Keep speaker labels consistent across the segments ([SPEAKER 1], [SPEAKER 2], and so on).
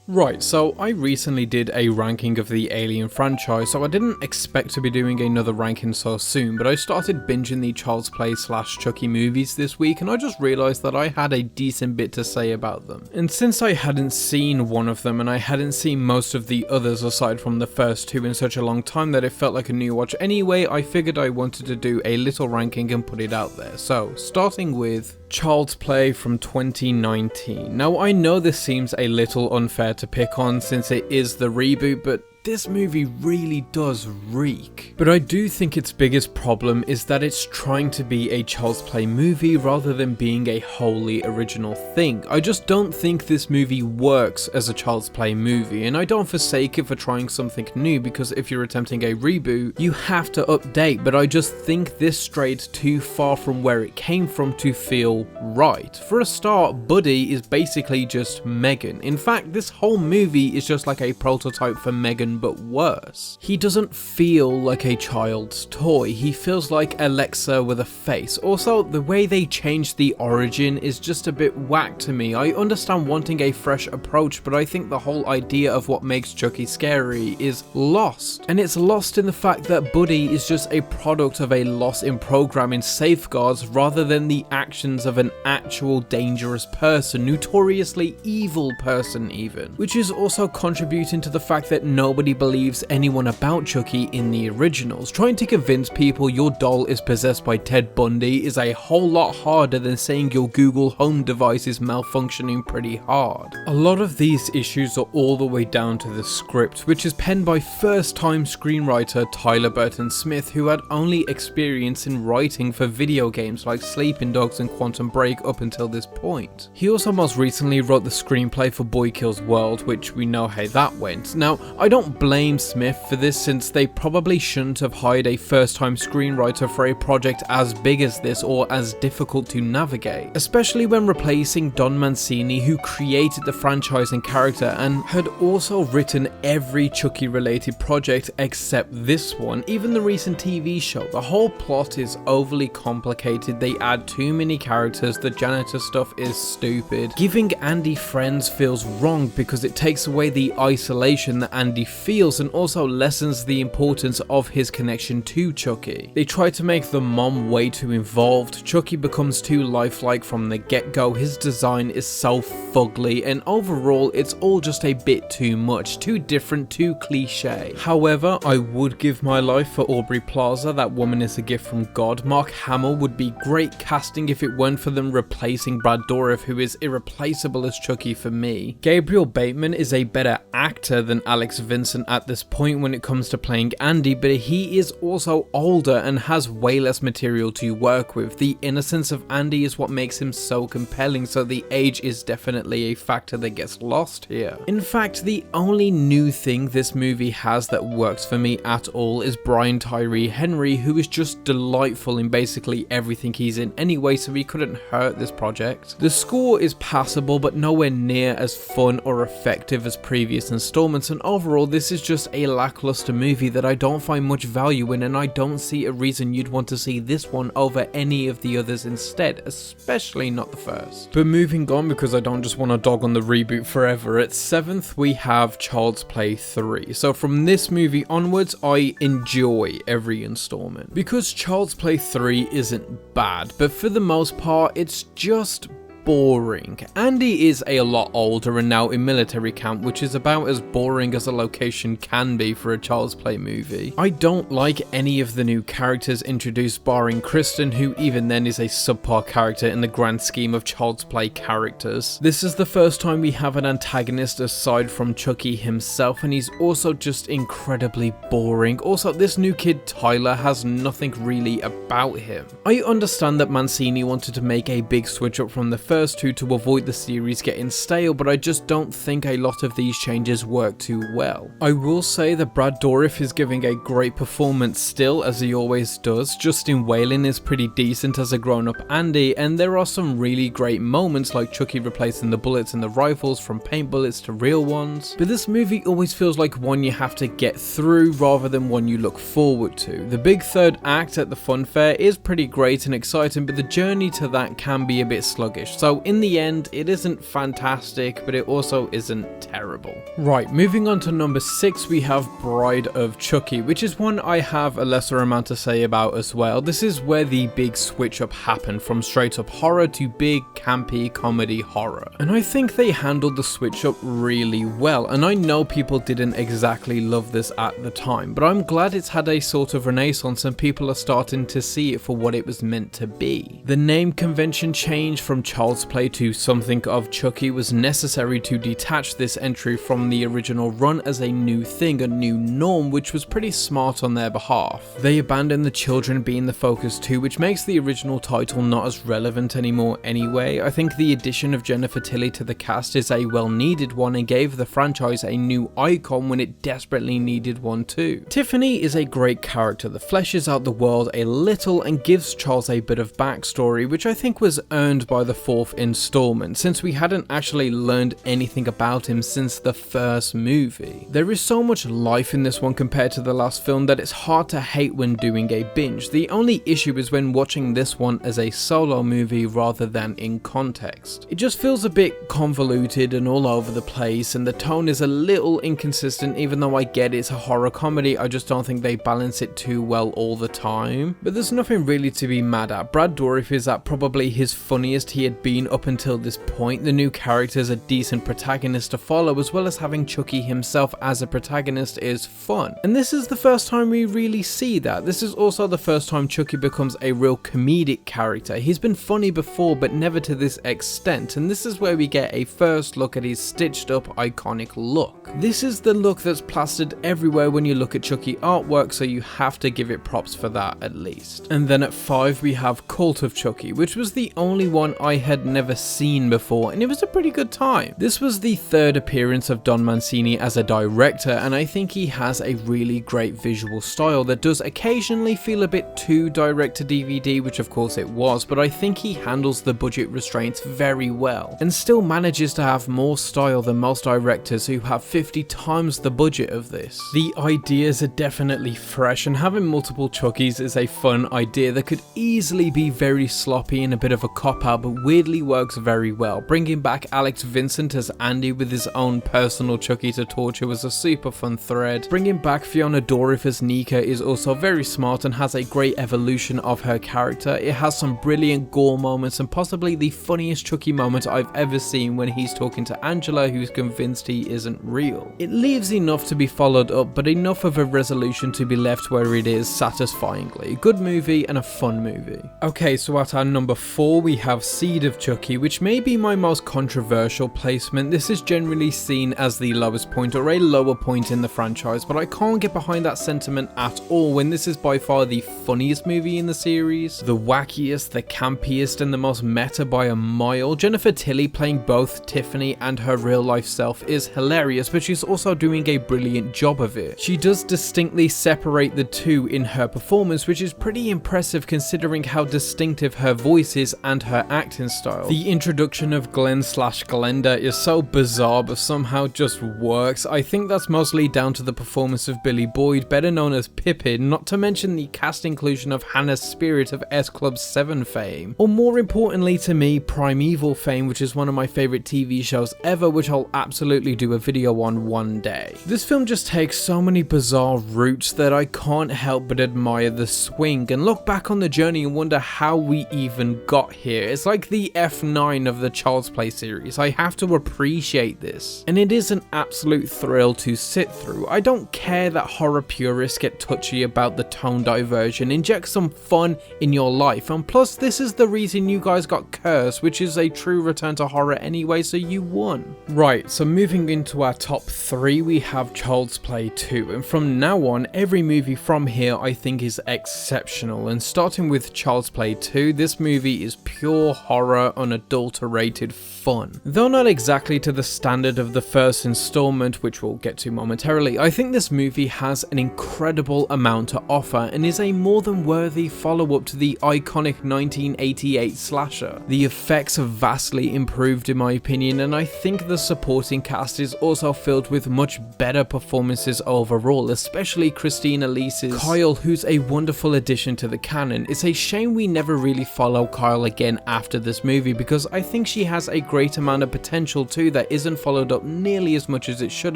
[SPEAKER 1] Right, so I recently did a ranking of the Alien franchise, so I didn't expect to be doing another ranking so soon, but I started binging the Child's Play / Chucky movies this week, and I just realised that I had a decent bit to say about them. And since I hadn't seen one of them, and I hadn't seen most of the others aside from the first two in such a long time that it felt like a new watch anyway, I figured I wanted to do a little ranking and put it out there. So, starting with Child's Play from 2019. Now I know this seems a little unfair to pick on since it is the reboot, but this movie really does reek. But I do think its biggest problem is that it's trying to be a Child's Play movie rather than being a wholly original thing. I just don't think this movie works as a Child's Play movie, and I don't forsake it for trying something new, because if you're attempting a reboot, you have to update, but I just think this strayed too far from where it came from to feel right. For a start, Buddy is basically just Megan. In fact, this whole movie is just like a prototype for Megan, but worse. He doesn't feel like a child's toy, he feels like Alexa with a face. Also, the way they changed the origin is just a bit whack to me. I understand wanting a fresh approach, but I think the whole idea of what makes Chucky scary is lost. And it's lost in the fact that Buddy is just a product of a loss in programming safeguards rather than the actions of an actual dangerous person, notoriously evil person even. Which is also contributing to the fact that nobody believes anyone about Chucky in the originals. Trying to convince people your doll is possessed by Ted Bundy is a whole lot harder than saying your Google Home device is malfunctioning pretty hard. A lot of these issues are all the way down to the script, which is penned by first-time screenwriter Tyler Burton Smith, who had only experience in writing for video games like Sleeping Dogs and Quantum Break up until this point. He also most recently wrote the screenplay for Boy Kills World, which we know how that went. Now, I don't blame Smith for this, since they probably shouldn't have hired a first-time screenwriter for a project as big as this or as difficult to navigate, especially when replacing Don Mancini, who created the franchise and character and had also written every Chucky related project except this one. Even the recent TV show, the whole plot is overly complicated, they add too many characters, the janitor stuff is stupid. Giving Andy friends feels wrong because it takes away the isolation that Andy feels and also lessens the importance of his connection to Chucky. They try to make the mom way too involved, Chucky becomes too lifelike from the get-go, his design is so fugly, and overall it's all just a bit too much, too different, too cliche. However, I would give my life for Aubrey Plaza, that woman is a gift from God. Mark Hamill would be great casting if it weren't for them replacing Brad Dourif, who is irreplaceable as Chucky for me. Gabriel Bateman is a better actor than Alex Vincent at this point when it comes to playing Andy, but he is also older and has way less material to work with. The innocence of Andy is what makes him so compelling, so the age is definitely a factor that gets lost here. In fact, the only new thing this movie has that works for me at all is Brian Tyree Henry, who is just delightful in basically everything he's in anyway, so he couldn't hurt this project. The score is passable, but nowhere near as fun or effective as previous installments, and overall this is just a lackluster movie that I don't find much value in, and I don't see a reason you'd want to see this one over any of the others instead, especially not the first. But moving on, because I don't just want to dog on the reboot forever, at 7th we have Child's Play 3. So from this movie onwards, I enjoy every installment. Because Child's Play 3 isn't bad, but for the most part it's just boring. Andy is a lot older and now in military camp, which is about as boring as a location can be for a Child's Play movie. I don't like any of the new characters introduced barring Kristen, who even then is a subpar character in the grand scheme of Child's Play characters. This is the first time we have an antagonist aside from Chucky himself, and he's also just incredibly boring. Also, this new kid Tyler has nothing really about him. I understand that Mancini wanted to make a big switch up from the first two to avoid the series getting stale, but I just don't think a lot of these changes work too well. I will say that Brad Dourif is giving a great performance still, as he always does. Justin Whalen is pretty decent as a grown-up Andy, and there are some really great moments like Chucky replacing the bullets in the rifles from paint bullets to real ones. But this movie always feels like one you have to get through rather than one you look forward to. The big third act at the fun fair is pretty great and exciting, but the journey to that can be a bit sluggish. So so in the end, it isn't fantastic, but it also isn't terrible. Right, moving on to number 6, we have Bride of Chucky, which is one I have a lesser amount to say about as well. This is where the big switch up happened from straight up horror to big campy comedy horror. And I think they handled the switch up really well, and I know people didn't exactly love this at the time, but I'm glad it's had a sort of renaissance and people are starting to see it for what it was meant to be. The name convention change from Child's Play to something of Chucky was necessary to detach this entry from the original run as a new thing, a new norm, which was pretty smart on their behalf. They abandoned the children being the focus too, which makes the original title not as relevant anymore anyway. I think the addition of Jennifer Tilly to the cast is a well needed one and gave the franchise a new icon when it desperately needed one too. Tiffany is a great character that fleshes out the world a little and gives Charles a bit of backstory, which I think was earned by the 4th installment, since we hadn't actually learned anything about him since the first movie. There is so much life in this one compared to the last film that it's hard to hate when doing a binge. The only issue is when watching this one as a solo movie rather than in context. It just feels a bit convoluted and all over the place, and the tone is a little inconsistent. Even though I get it's a horror comedy, I just don't think they balance it too well all the time. But there's nothing really to be mad at. Brad Dourif is at probably his funniest he had been up until this point. The new character is a decent protagonist to follow, as well as having Chucky himself as a protagonist is fun. And this is the first time we really see that. This is also the first time Chucky becomes a real comedic character. He's been funny before, but never to this extent, and this is where we get a first look at his stitched up iconic look. This is the look that's plastered everywhere when you look at Chucky artwork, so you have to give it props for that at least. And then at 5 we have Cult of Chucky, which was the only one I had never seen before, and it was a pretty good time. This was the 3rd appearance of Don Mancini as a director, and I think he has a really great visual style that does occasionally feel a bit too direct to DVD, which of course it was, but I think he handles the budget restraints very well and still manages to have more style than most directors who have 50 times the budget of this. The ideas are definitely fresh, and having multiple Chuckies is a fun idea that could easily be very sloppy and a bit of a cop-out, but weirdly works very well. Bringing back Alex Vincent as Andy with his own personal Chucky to torture was a super fun thread. Bringing back Fiona Dourif as Nika is also very smart and has a great evolution of her character. It has some brilliant gore moments and possibly the funniest Chucky moment I've ever seen when he's talking to Angela, who's convinced he isn't real. It leaves enough to be followed up, but enough of a resolution to be left where it is satisfyingly. Good movie and a fun movie. Okay, so at our number 4 we have Seed of Chucky, which may be my most controversial placement. This is generally seen as the lowest point or a lower point in the franchise, but I can't get behind that sentiment at all when this is by far the funniest movie in the series, the wackiest, the campiest, and the most meta by a mile. Jennifer Tilly playing both Tiffany and her real life self is hilarious, but she's also doing a brilliant job of it. She does distinctly separate the two in her performance, which is pretty impressive considering how distinctive her voice is and her acting style. The introduction of Glenn/Glenda is so bizarre but somehow just works. I think that's mostly down to the performance of Billy Boyd, better known as Pippin, not to mention the cast inclusion of Hannah Spirit of S Club 7 fame, or more importantly to me, Primeval fame, which is one of my favourite TV shows ever, which I'll absolutely do a video on one day. This film just takes so many bizarre routes that I can't help but admire the swing and look back on the journey and wonder how we even got here. It's like the F9 of the Child's Play series. I have to appreciate this, and it is an absolute thrill to sit through. I don't care that horror purists get touchy about the tone diversion. Inject some fun in your life, and plus this is the reason you guys got Cursed, which is a true return to horror anyway, so you won. Right, so moving into our top 3 we have Child's Play 2, and from now on every movie from here I think is exceptional. And starting with Child's Play 2, this movie is pure horror, unadulterated fun. Though not exactly to the standard of the first installment, which we'll get to momentarily, I think this movie has an incredible amount to offer and is a more than worthy follow-up to the iconic 1988 slasher. The effects are vastly improved in my opinion, and I think the supporting cast is also filled with much better performances overall, especially Christina Lee's Kyle, who's a wonderful addition to the canon. It's a shame we never really follow Kyle again after this movie, movie because I think she has a great amount of potential too that isn't followed up nearly as much as it should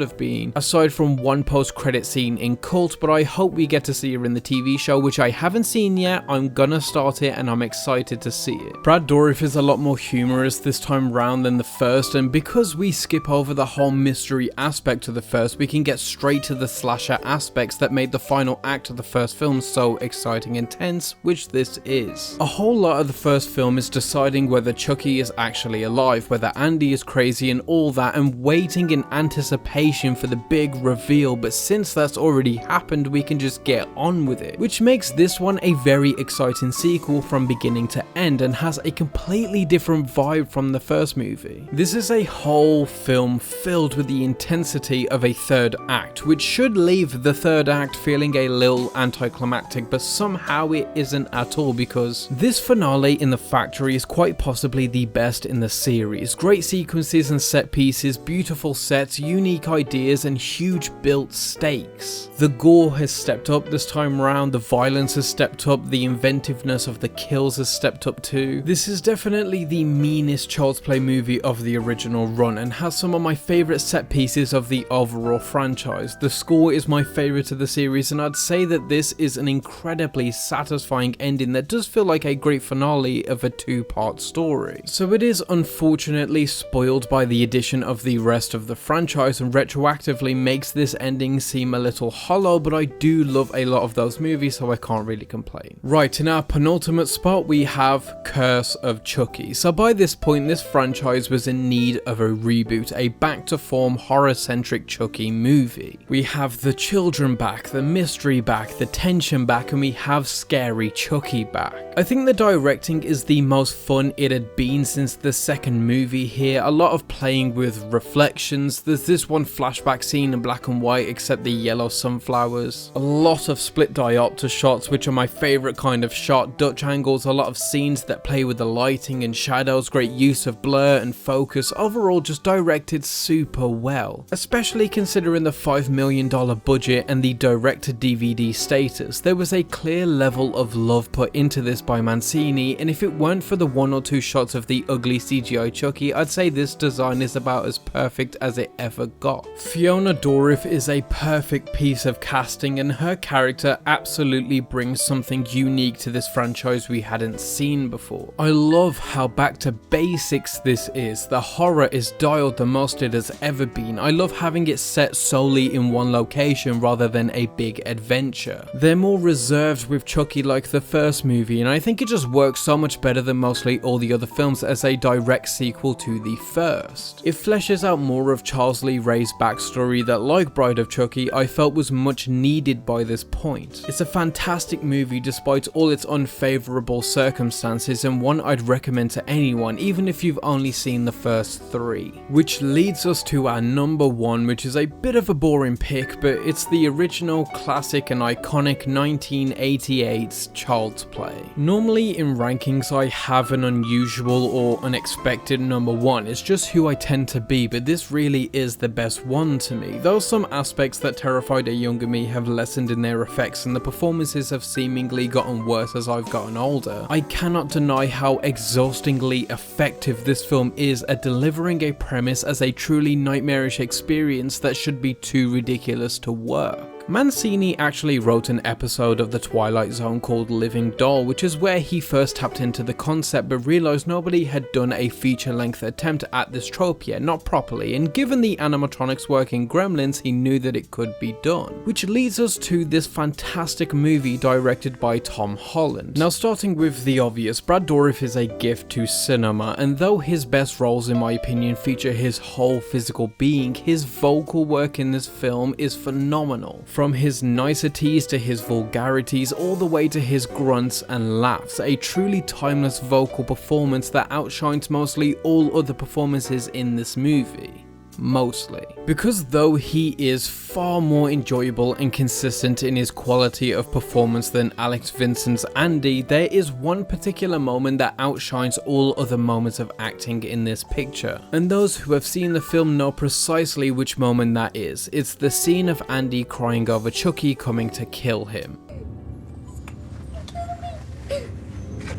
[SPEAKER 1] have been, aside from one post-credit scene in Cult, but I hope we get to see her in the TV show, which I haven't seen yet. I'm gonna start it and I'm excited to see it. Brad Dourif is a lot more humorous this time round than the first, and because we skip over the whole mystery aspect of the first, we can get straight to the slasher aspects that made the final act of the first film so exciting and tense, which this is. A whole lot of the first film is deciding whether Chucky is actually alive, whether Andy is crazy and all that, and waiting in anticipation for the big reveal, but since that's already happened, we can just get on with it, which makes this one a very exciting sequel from beginning to end and has a completely different vibe from the first movie. This is a whole film filled with the intensity of a third act, which should leave the third act feeling a little anticlimactic, but somehow it isn't at all, because this finale in the factory is quite possibly the best in the series. Great sequences and set pieces, beautiful sets, unique ideas, and huge built stakes. The gore has stepped up this time around, the violence has stepped up, the inventiveness of the kills has stepped up too. This is definitely the meanest Child's Play movie of the original run and has some of my favourite set pieces of the overall franchise. The score is my favourite of the series, and I'd say that this is an incredibly satisfying ending that does feel like a great finale of a two-part story. So it is unfortunately spoiled by the addition of the rest of the franchise and retroactively makes this ending seem a little hollow, but I do love a lot of those movies, so I can't really complain. Right, in our penultimate spot we have Curse of Chucky. So by this point this franchise was in need of a reboot, a back to form horror-centric Chucky movie. We have the children back, the mystery back, the tension back, and we have scary Chucky back. I think the directing is the most fun it had been since the second movie here. A lot of playing with reflections. There's this one flashback scene in black and white except the yellow sunflowers. A lot of split diopter shots, which are my favourite kind of shot, Dutch angles, a lot of scenes that play with the lighting and shadows, great use of blur and focus, overall just directed super well. Especially considering the $5 million budget and the direct-to-DVD status, there was a clear level of love put into this by Mancini, and if it weren't for the one or two shots of the ugly CGI Chucky, I'd say this design is about as perfect as it ever got. Fiona Dourif is a perfect piece of casting, and her character absolutely brings something unique to this franchise we hadn't seen before. I love how back to basics this is. The horror is dialed the most it has ever been. I love having it set solely in one location rather than a big adventure. They're more reserved with Chucky like the first movie, and I think it just works so much better than mostly all the other films as a direct sequel to the first. It fleshes out more of Charles Lee Ray's backstory that, like Bride of Chucky, I felt was much needed by this point. It's a fantastic movie despite all its unfavourable circumstances, and one I'd recommend to anyone even if you've only seen the first three. Which leads us to our number one, which is a bit of a boring pick, but it's the original classic and iconic 1988's Child's Play. Normally in rankings I have an unusual or unexpected number one, it's just who I tend to be, but this really is the best one to me. Though some aspects that terrified a younger me have lessened in their effects and the performances have seemingly gotten worse as I've gotten older, I cannot deny how exhaustingly effective this film is at delivering a premise as a truly nightmarish experience that should be too ridiculous to work. Mancini actually wrote an episode of The Twilight Zone called Living Doll, which is where he first tapped into the concept but realised nobody had done a feature-length attempt at this trope yet, not properly, and given the animatronics work in Gremlins, he knew that it could be done. Which leads us to this fantastic movie directed by Tom Holland. Now, starting with the obvious, Brad Dourif is a gift to cinema, and though his best roles in my opinion feature his whole physical being, his vocal work in this film is phenomenal. From his niceties to his vulgarities, all the way to his grunts and laughs, a truly timeless vocal performance that outshines mostly all other performances in this movie. Mostly. Because though he is far more enjoyable and consistent in his quality of performance than Alex Vincent's Andy, there is one particular moment that outshines all other moments of acting in this picture. And those who have seen the film know precisely which moment that is. It's the scene of Andy crying over Chucky coming to kill him.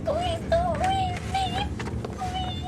[SPEAKER 2] Please don't leave me. Please.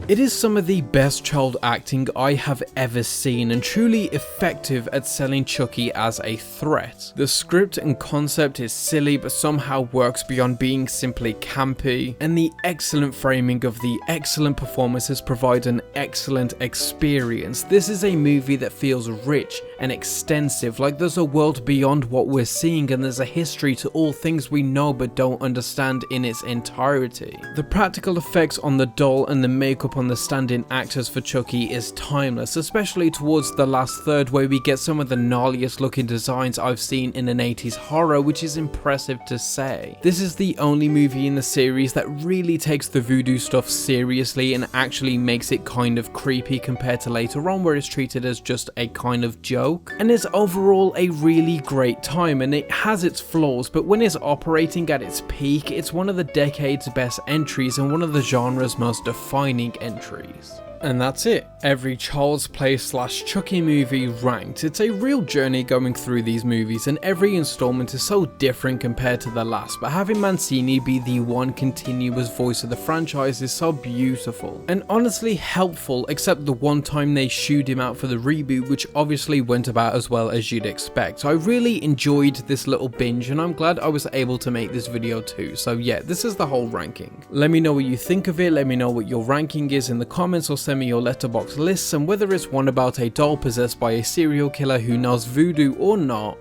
[SPEAKER 1] It is some of the best child acting I have ever seen and truly effective at selling Chucky as a threat. The script and concept is silly but somehow works beyond being simply campy, and the excellent framing of the excellent performances provide an excellent experience. This is a movie that feels rich and extensive, like there's a world beyond what we're seeing and there's a history to all things we know but don't understand in its entirety. The practical effects on the doll and the makeup on the stand-in actors for Chucky is timeless, especially towards the last third where we get some of the gnarliest looking designs I've seen in an 80s horror, which is impressive to say. This is the only movie in the series that really takes the voodoo stuff seriously and actually makes it kind of creepy compared to later on where it's treated as just a kind of joke. And it's overall a really great time, and it has its flaws, but when it's operating at its peak, it's one of the decade's best entries and one of the genre's most defining entries. And that's it, every Child's Play / Chucky movie ranked. It's a real journey going through these movies, and every installment is so different compared to the last, but having Mancini be the one continuous voice of the franchise is so beautiful and honestly helpful, except the one time they shooed him out for the reboot, which obviously went about as well as you'd expect. I really enjoyed this little binge and I'm glad I was able to make this video too. So yeah, this is the whole ranking. Let me know what you think of it, let me know what your ranking is in the comments, or send me your letterbox lists and whether it's one about a doll possessed by a serial killer who knows voodoo or not.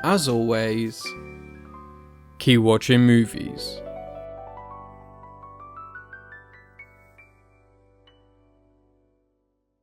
[SPEAKER 1] As always, keep watching movies.